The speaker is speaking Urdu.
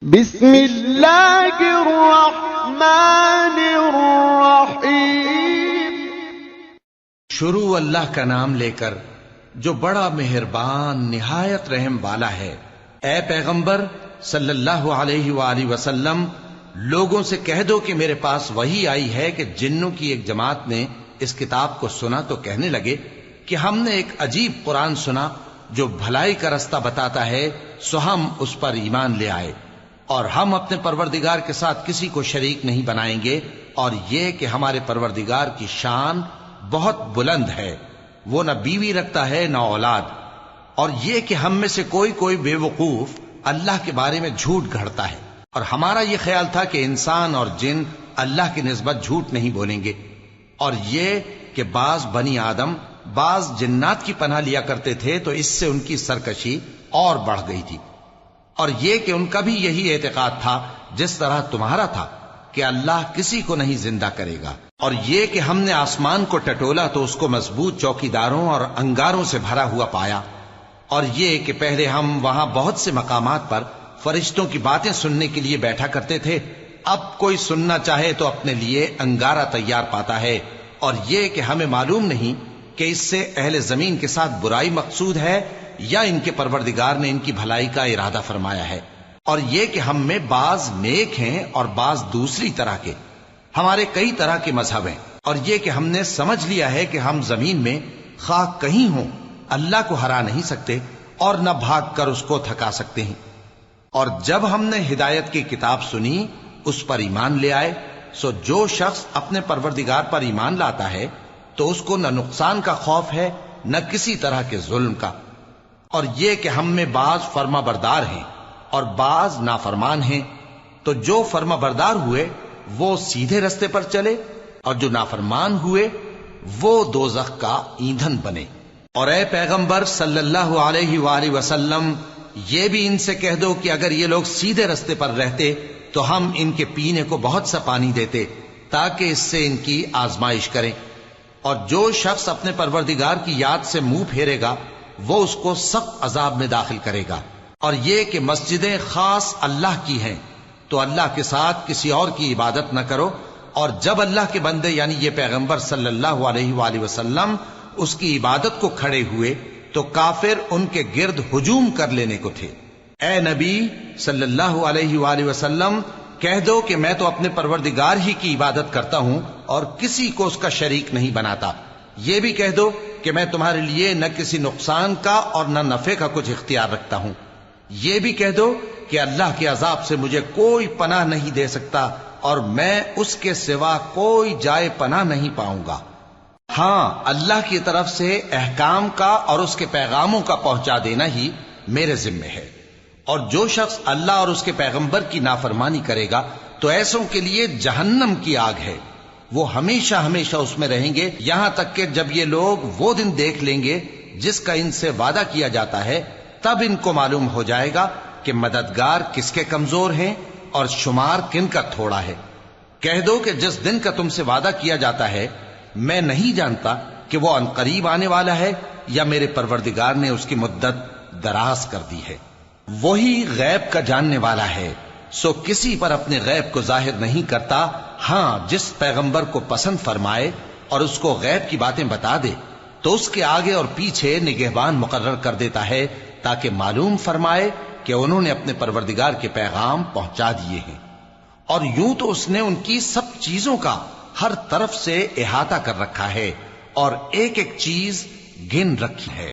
بسم اللہ الرحمن الرحیم۔ شروع اللہ کا نام لے کر جو بڑا مہربان نہایت رحم والا ہے۔ اے پیغمبر صلی اللہ علیہ وآلہ وسلم، لوگوں سے کہہ دو کہ میرے پاس وحی آئی ہے کہ جنوں کی ایک جماعت نے اس کتاب کو سنا تو کہنے لگے کہ ہم نے ایک عجیب قرآن سنا جو بھلائی کا رستہ بتاتا ہے، سو ہم اس پر ایمان لے آئے، اور ہم اپنے پروردگار کے ساتھ کسی کو شریک نہیں بنائیں گے، اور یہ کہ ہمارے پروردگار کی شان بہت بلند ہے، وہ نہ بیوی رکھتا ہے نہ اولاد، اور یہ کہ ہم میں سے کوئی بے وقوف اللہ کے بارے میں جھوٹ گھڑتا ہے، اور ہمارا یہ خیال تھا کہ انسان اور جن اللہ کی نسبت جھوٹ نہیں بولیں گے، اور یہ کہ بعض بنی آدم بعض جنات کی پناہ لیا کرتے تھے تو اس سے ان کی سرکشی اور بڑھ گئی تھی، اور یہ کہ ان کا بھی یہی اعتقاد تھا جس طرح تمہارا تھا کہ اللہ کسی کو نہیں زندہ کرے گا، اور یہ کہ ہم نے آسمان کو ٹٹولا تو اس کو مضبوط چوکیداروں اور انگاروں سے بھرا ہوا پایا، اور یہ کہ پہلے ہم وہاں بہت سے مقامات پر فرشتوں کی باتیں سننے کے لیے بیٹھا کرتے تھے، اب کوئی سننا چاہے تو اپنے لیے انگارہ تیار پاتا ہے، اور یہ کہ ہمیں معلوم نہیں کہ اس سے اہل زمین کے ساتھ برائی مقصود ہے یا ان کے پروردگار نے ان کی بھلائی کا ارادہ فرمایا ہے، اور یہ کہ ہم میں بعض نیک ہیں اور بعض دوسری طرح کے، ہمارے کئی طرح کے مذہب ہیں، اور یہ کہ ہم نے سمجھ لیا ہے کہ ہم زمین میں خواہ کہیں ہوں اللہ کو ہرا نہیں سکتے اور نہ بھاگ کر اس کو تھکا سکتے ہیں، اور جب ہم نے ہدایت کی کتاب سنی اس پر ایمان لے آئے، سو جو شخص اپنے پروردگار پر ایمان لاتا ہے تو اس کو نہ نقصان کا خوف ہے نہ کسی طرح کے ظلم کا، اور یہ کہ ہم میں بعض فرما بردار ہیں اور بعض نافرمان ہیں، تو جو فرما بردار ہوئے وہ سیدھے رستے پر چلے، اور جو نافرمان ہوئے وہ دوزخ کا ایندھن بنے۔ اور اے پیغمبر صلی اللہ علیہ وآلہ وسلم، یہ بھی ان سے کہہ دو کہ اگر یہ لوگ سیدھے رستے پر رہتے تو ہم ان کے پینے کو بہت سا پانی دیتے تاکہ اس سے ان کی آزمائش کریں، اور جو شخص اپنے پروردگار کی یاد سے منہ پھیرے گا وہ اس کو سخت عذاب میں داخل کرے گا، اور یہ کہ مسجدیں خاص اللہ کی ہیں تو اللہ کے ساتھ کسی اور کی عبادت نہ کرو، اور جب اللہ کے بندے یعنی یہ پیغمبر صلی اللہ علیہ وآلہ وسلم اس کی عبادت کو کھڑے ہوئے تو کافر ان کے گرد ہجوم کر لینے کو تھے۔ اے نبی صلی اللہ علیہ وآلہ وسلم، کہہ دو کہ میں تو اپنے پروردگار ہی کی عبادت کرتا ہوں اور کسی کو اس کا شریک نہیں بناتا، یہ بھی کہہ دو کہ میں تمہارے لیے نہ کسی نقصان کا اور نہ نفع کا کچھ اختیار رکھتا ہوں، یہ بھی کہہ دو کہ اللہ کے عذاب سے مجھے کوئی پناہ نہیں دے سکتا اور میں اس کے سوا کوئی جائے پناہ نہیں پاؤں گا، ہاں اللہ کی طرف سے احکام کا اور اس کے پیغاموں کا پہنچا دینا ہی میرے ذمہ ہے، اور جو شخص اللہ اور اس کے پیغمبر کی نافرمانی کرے گا تو ایسوں کے لیے جہنم کی آگ ہے، وہ ہمیشہ ہمیشہ اس میں رہیں گے، یہاں تک کہ جب یہ لوگ وہ دن دیکھ لیں گے جس کا ان سے وعدہ کیا جاتا ہے، تب ان کو معلوم ہو جائے گا کہ مددگار کس کے کمزور ہیں اور شمار کن کا تھوڑا ہے۔ کہہ دو کہ جس دن کا تم سے وعدہ کیا جاتا ہے میں نہیں جانتا کہ وہ عنقریب آنے والا ہے یا میرے پروردگار نے اس کی مدت دراز کر دی ہے، وہی غیب کا جاننے والا ہے، سو کسی پر اپنے غیب کو ظاہر نہیں کرتا، ہاں جس پیغمبر کو پسند فرمائے اور اس کو غیب کی باتیں بتا دے تو اس کے آگے اور پیچھے نگہبان مقرر کر دیتا ہے تاکہ معلوم فرمائے کہ انہوں نے اپنے پروردگار کے پیغام پہنچا دیے ہیں، اور یوں تو اس نے ان کی سب چیزوں کا ہر طرف سے احاطہ کر رکھا ہے اور ایک ایک چیز گن رکھی ہے۔